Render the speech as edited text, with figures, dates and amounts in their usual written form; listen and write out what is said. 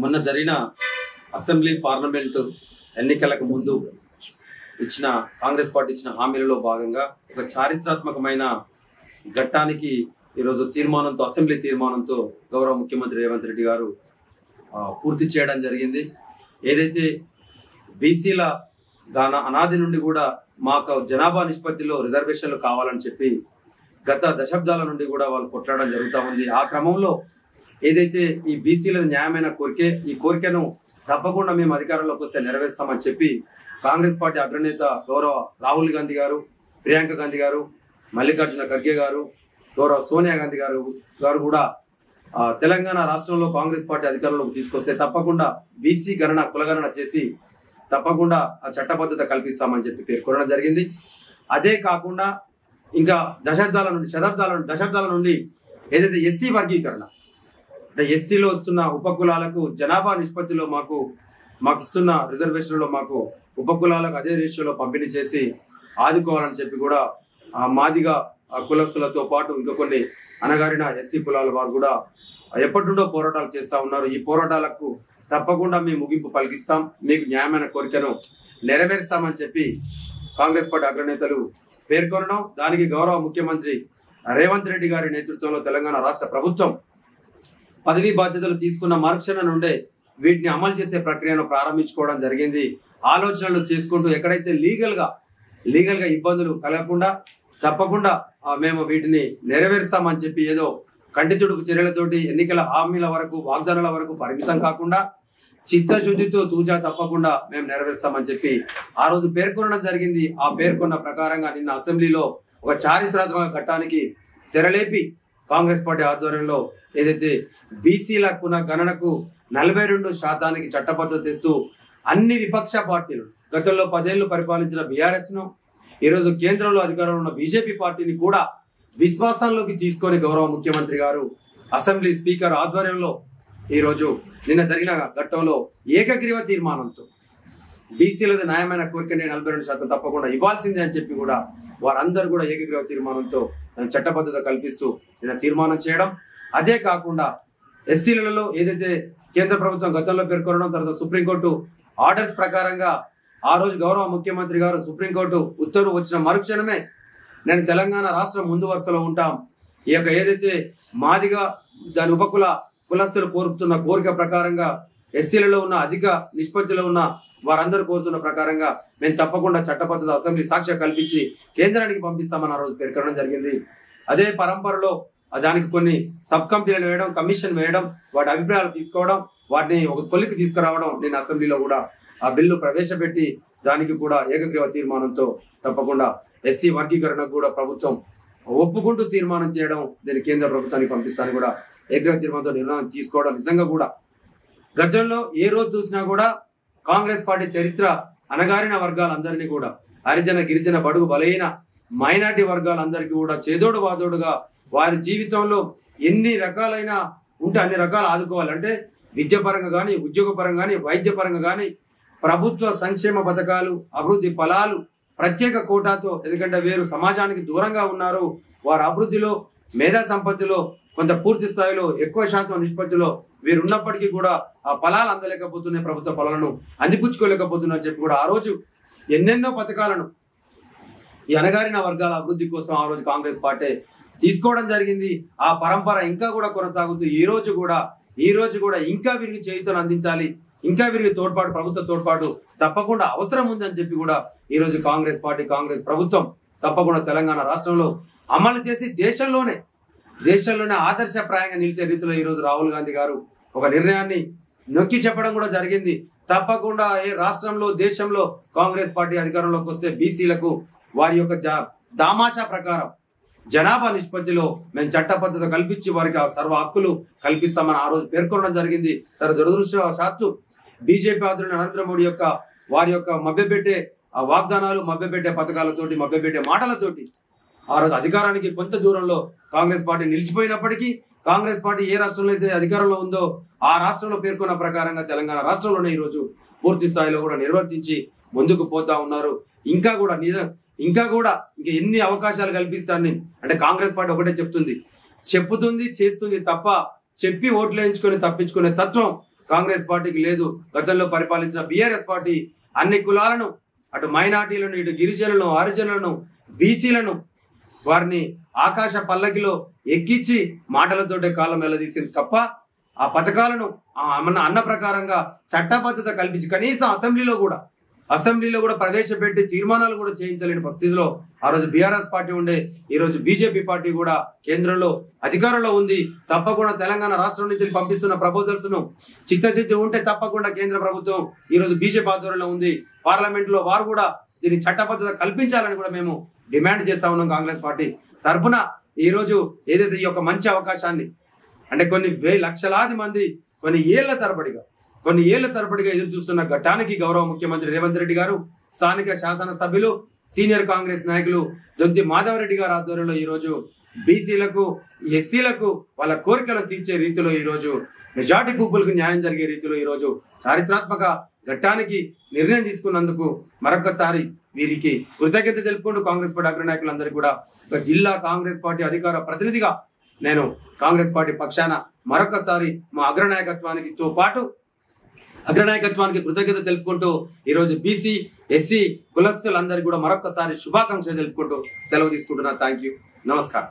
మొన్న జరిగిన assembly parliament ఎన్నికలకు ముందు ఇచ్చిన కాంగ్రెస్ పార్టీ ఇచ్చిన హామీలలో భాగంగా ఒక చారిత్రాత్మకమైన ఘట్టానికి ఈరోజు తీర్మానంతో అసెంబ్లీ తీర్మానంతో గౌరవ ముఖ్యమంత్రి రేవంత్ రెడ్డి గారు పూర్తి చేయడం జరిగింది. ఏదైతే బీసీల అనాది నుండి కూడా మాకు జనాభా నిష్పత్తిలో రిజర్వేషన్లు కావాలని చెప్పి గత దశాబ్దాల నుండి కూడా వాళ్ళు కొట్లాడడం జరుగుతూ ఉంది. ఆ క్రమంలో ఏదైతే ఈ బీసీల న్యాయమైన కోరికే, ఈ కోరికను తప్పకుండా మేము అధికారంలోకి వస్తే నెరవేర్స్తామని చెప్పి కాంగ్రెస్ పార్టీ అగ్రనేత గౌరవ రాహుల్ గాంధీ గారు, ప్రియాంక గాంధీ గారు, మల్లికార్జున ఖర్గే గారు, గౌరవ సోనియా గాంధీ గారు కూడా తెలంగాణ రాష్ట్రంలో కాంగ్రెస్ పార్టీ అధికారంలోకి తీసుకొస్తే తప్పకుండా బీసీ గణన కులగణన చేసి తప్పకుండా ఆ చట్టబద్ధత కల్పిస్తామని చెప్పి పేర్కొనడం జరిగింది. అదే కాకుండా ఇంకా దశాబ్దాల నుండి ఏదైతే ఎస్సీ వర్గీకరణ అంటే ఎస్సీలో వస్తున్న ఉపకులాలకు జనాభా నిష్పత్తిలో మాకు ఇస్తున్న రిజర్వేషన్లో మాకు ఉపకులాలకు అదే రేషియోలో పంపిణీ చేసి ఆదుకోవాలని చెప్పి కూడా మాదిగా కులస్తులతో పాటు ఇంకా కొన్ని అనగారిన ఎస్సీ కులాల వారు కూడా ఎప్పటి నుండో పోరాటాలు చేస్తూ ఉన్నారు. ఈ పోరాటాలకు తప్పకుండా మేము ముగింపు పలికిస్తాం, మీకు న్యాయమైన కోరికను నెరవేరుస్తామని చెప్పి కాంగ్రెస్ పార్టీ అగ్రనేతలు పేర్కొనడం, దానికి గౌరవ ముఖ్యమంత్రి రేవంత్ రెడ్డి గారి నేతృత్వంలో తెలంగాణ రాష్ట్ర ప్రభుత్వం పదవీ బాధ్యతలు తీసుకున్న మరుక్షణ నుండే వీటిని అమలు చేసే ప్రక్రియను ప్రారంభించుకోవడం జరిగింది. ఆలోచనలు చేసుకుంటూ ఎక్కడైతే లీగల్ గా ఇబ్బందులు కలగకుండా తప్పకుండా మేము వీటిని నెరవేరుస్తామని చెప్పి ఏదో కంటితుడుపు చర్యలతోటి ఎన్నికల హామీల వరకు, వాగ్దానాల వరకు పరిమితం కాకుండా చిత్తశుద్ధితో తూచా తప్పకుండా మేము నెరవేరుస్తామని చెప్పి ఆ రోజు పేర్కొనడం జరిగింది. ఆ పేర్కొన్న ప్రకారంగా నిన్న అసెంబ్లీలో ఒక చారిత్రాత్మక ఘట్టానికి తెరలేపి కాంగ్రెస్ పార్టీ ఆధ్వర్యంలో ఏదైతే బీసీల గణనకు 42% చట్టబద్ధత తెస్తూ అన్ని విపక్ష పార్టీలు, గతంలో 10 ఏళ్లు పరిపాలించిన బీఆర్ఎస్ ను, ఈరోజు కేంద్రంలో అధికారంలో ఉన్న బీజేపీ పార్టీని కూడా విశ్వాసంలోకి తీసుకొని గౌరవ ముఖ్యమంత్రి గారు అసెంబ్లీ స్పీకర్ ఆధ్వర్యంలో ఈరోజు నిన్న జరిగిన ఘట్టంలో ఏకగ్రీవ తీర్మానంతో బీసీలది న్యాయమైన కోరికనే 42% తప్పకుండా ఇవ్వాల్సిందే అని చెప్పి కూడా వారందరూ కూడా ఏకగ్రీవ తీర్మానంతో చట్టబద్ధత కల్పిస్తూ నిన్న తీర్మానం చేయడం. అదే కాకుండా ఎస్సీలలో ఏదైతే కేంద్ర ప్రభుత్వం గతంలో పేర్కొనడం, తర్వాత సుప్రీంకోర్టు ఆర్డర్స్ ప్రకారంగా ఆ రోజు గౌరవ ముఖ్యమంత్రి గారు సుప్రీంకోర్టు ఉత్తర్వు వచ్చిన మరుక్షణమే నేను తెలంగాణ రాష్ట్రం ముందు వరుసలో ఉంటాం, ఈ యొక్క ఏదైతే మాదిగా దాని కులస్తులు కోరుతున్న కోరిక ప్రకారంగా ఎస్సీలలో ఉన్న అధిక నిష్పత్తిలో ఉన్న వారందరూ కోరుతున్న ప్రకారంగా మేము తప్పకుండా చట్టబద్ధత అసెంబ్లీ సాక్ష్య కల్పించి కేంద్రానికి పంపిస్తామని ఆ రోజు పేర్కొనడం జరిగింది. అదే పరంపరలో దానికి కొన్ని సబ్ కమిటీలను వేయడం, కమిషన్ వేయడం, వాటి అభిప్రాయాలు తీసుకోవడం, వాటిని ఒక కొలికి తీసుకురావడం, నేను అసెంబ్లీలో కూడా ఆ బిల్లు ప్రవేశపెట్టి దానికి కూడా ఏకగ్రీవ తీర్మానంతో తప్పకుండా ఎస్సీ వర్గీకరణకు కూడా ప్రభుత్వం ఒప్పుకుంటూ తీర్మానం చేయడం, దీన్ని కేంద్ర ప్రభుత్వానికి పంపిస్తాను కూడా ఏకగ్రీవ తీర్మానంతో నిర్ణయం తీసుకోవడం నిజంగా కూడా గతంలో ఏ రోజు చూసినా కూడా కాంగ్రెస్ పార్టీ చరిత్ర అనగారిన వర్గాలందరినీ కూడా, హరిజన గిరిజన బడుగు బలైన మైనార్టీ వర్గాలందరికీ కూడా చేదోడు వాదోడుగా వారి జీవితంలో ఎన్ని రకాలైన ఉంటే అన్ని రకాలు ఆదుకోవాలంటే విద్యాపరంగా కానీ, ఉద్యోగ పరంగా కానీ, వైద్య పరంగా కానీ ప్రభుత్వ సంక్షేమ పథకాలు, అభివృద్ధి ఫలాలు ప్రత్యేక కోటాతో, ఎందుకంటే వీరు సమాజానికి దూరంగా ఉన్నారు, వారి అభివృద్ధిలో మేధా సంపత్తిలో కొంత పూర్తి స్థాయిలో ఎక్కువ శాతం నిష్పత్తిలో వీరు ఉన్నప్పటికీ కూడా ఆ ఫలాలు అందలేకపోతున్నాయి, ప్రభుత్వ ఫలాలను అందిపుచ్చుకోలేకపోతున్నారు చెప్పి కూడా ఆ రోజు ఎన్నెన్నో పథకాలను ఈ అనగారిన వర్గాల అభివృద్ధి కోసం ఆ రోజు కాంగ్రెస్ పార్టీ తీసుకోవడం జరిగింది. ఆ పరంపర ఇంకా కూడా కొనసాగుతూ ఈ రోజు కూడా ఇంకా వీరికి చేయుతను అందించాలి, ఇంకా వీరికి తోడ్పాటు, ప్రభుత్వ తోడ్పాటు తప్పకుండా అవసరం ఉందని చెప్పి కూడా ఈ రోజు కాంగ్రెస్ పార్టీ, కాంగ్రెస్ ప్రభుత్వం తప్పకుండా తెలంగాణ రాష్ట్రంలో అమలు చేసి దేశంలోనే ఆదర్శప్రాయంగా నిలిచే రీతిలో ఈ రోజు రాహుల్ గాంధీ గారు ఒక నిర్ణయాన్ని నొక్కి చెప్పడం కూడా జరిగింది. తప్పకుండా ఏ రాష్ట్రంలో, దేశంలో కాంగ్రెస్ పార్టీ అధికారంలోకి వస్తే బీసీలకు వారి యొక్క దామాషా ప్రకారం జనాభా నిష్పత్తిలో మేము చట్టబద్ధత కల్పించి వారికి సర్వ హక్కులు కల్పిస్తామని ఆ రోజు పేర్కొనడం జరిగింది. సరే, దురదృష్టవశాత్తు బీజేపీ ఆధ్వర్యంలో నరేంద్ర మోడీ వారి యొక్క మభ్యపెట్టే వాగ్దానాలు, మభ్యపెట్టే పథకాలతోటి, మభ్యపెట్టే మాటలతోటి ఆ రోజు అధికారానికి కొంత దూరంలో కాంగ్రెస్ పార్టీ నిలిచిపోయినప్పటికీ కాంగ్రెస్ పార్టీ ఏ రాష్ట్రంలో అయితే అధికారంలో ఉందో ఆ రాష్ట్రంలో పేర్కొన్న ప్రకారంగా తెలంగాణ రాష్ట్రంలోనే ఈరోజు పూర్తి స్థాయిలో కూడా నిర్వర్తించి ముందుకు పోతా ఉన్నారు. ఇంకా ఎన్ని అవకాశాలు కల్పిస్తారని అంటే కాంగ్రెస్ పార్టీ ఒకటే చెప్తుంది, చేస్తుంది తప్ప చెప్పి ఓట్లు వేయించుకొని తప్పించుకునే తత్వం కాంగ్రెస్ పార్టీకి లేదు. గతంలో పరిపాలించిన బీఆర్ఎస్ పార్టీ అన్ని కులాలను, అటు మైనార్టీలను, ఇటు గిరిజనులను, హరిజనులను, బీసీలను వారిని ఆకాశ పల్లకిలో ఎక్కించి మాటలతోటే కాలం వెల్లదీసింది తప్ప ఆ పథకాలను అన్న ప్రకారంగా చట్టబద్ధత కల్పించి కనీసం అసెంబ్లీలో కూడా ప్రవేశపెట్టి తీర్మానాలు కూడా చేయించలేని పరిస్థితిలో ఆ రోజు బీఆర్ఎస్ పార్టీ ఉండే. ఈ రోజు బీజేపీ పార్టీ కూడా కేంద్రంలో అధికారంలో ఉంది. తప్పకుండా తెలంగాణ రాష్ట్రం నుంచి పంపిస్తున్న ప్రపోజల్స్ ను చిత్తశుద్ధి ఉంటే తప్పకుండా కేంద్ర ప్రభుత్వం ఈ రోజు బీజేపీ ఆధ్వర్యంలో ఉంది. పార్లమెంట్ లో వారు కూడా దీని చట్టబద్ధత కల్పించాలని కూడా మేము డిమాండ్ చేస్తా ఉన్నాం. కాంగ్రెస్ పార్టీ తరఫున ఈ రోజు ఏదైతే ఈ యొక్క మంచి అవకాశాన్ని అంటే కొన్ని లక్షలాది మంది కొన్ని ఏళ్ల తరబడిగా ఎదురు చూస్తున్న ఘట్టానికి గౌరవ ముఖ్యమంత్రి రేవంత్ రెడ్డి గారు, స్థానిక శాసనసభ్యులు, సీనియర్ కాంగ్రెస్ నాయకులు దొంతి మాధవరెడ్డి గారి ఆధ్వర్యంలో ఈ రోజు బీసీలకు, ఎస్సీలకు వాళ్ళ కోరికలను తీర్చే రీతిలో ఈ రోజు మెజార్టీ పీపుల్కు న్యాయం జరిగే రీతిలో ఈ రోజు చారిత్రాత్మక ఘట్టానికి నిర్ణయం తీసుకున్నందుకు మరొకసారి వీరికి కృతజ్ఞత తెలుపుకుంటూ కాంగ్రెస్ పార్టీ అగ్రనాయకులందరికీ కూడా ఒక జిల్లా కాంగ్రెస్ పార్టీ అధికార ప్రతినిధిగా నేను కాంగ్రెస్ పార్టీ పక్షాన మరొకసారి మా అగ్రనాయకత్వానికి కృతజ్ఞత తెలుపుకుంటూ ఈరోజు బీసీ, ఎస్సీ కులస్తులందరికీ కూడా మరొకసారి శుభాకాంక్షలు తెలుపుకుంటూ సెలవు తీసుకుంటున్నా. Thank you. నమస్కారం.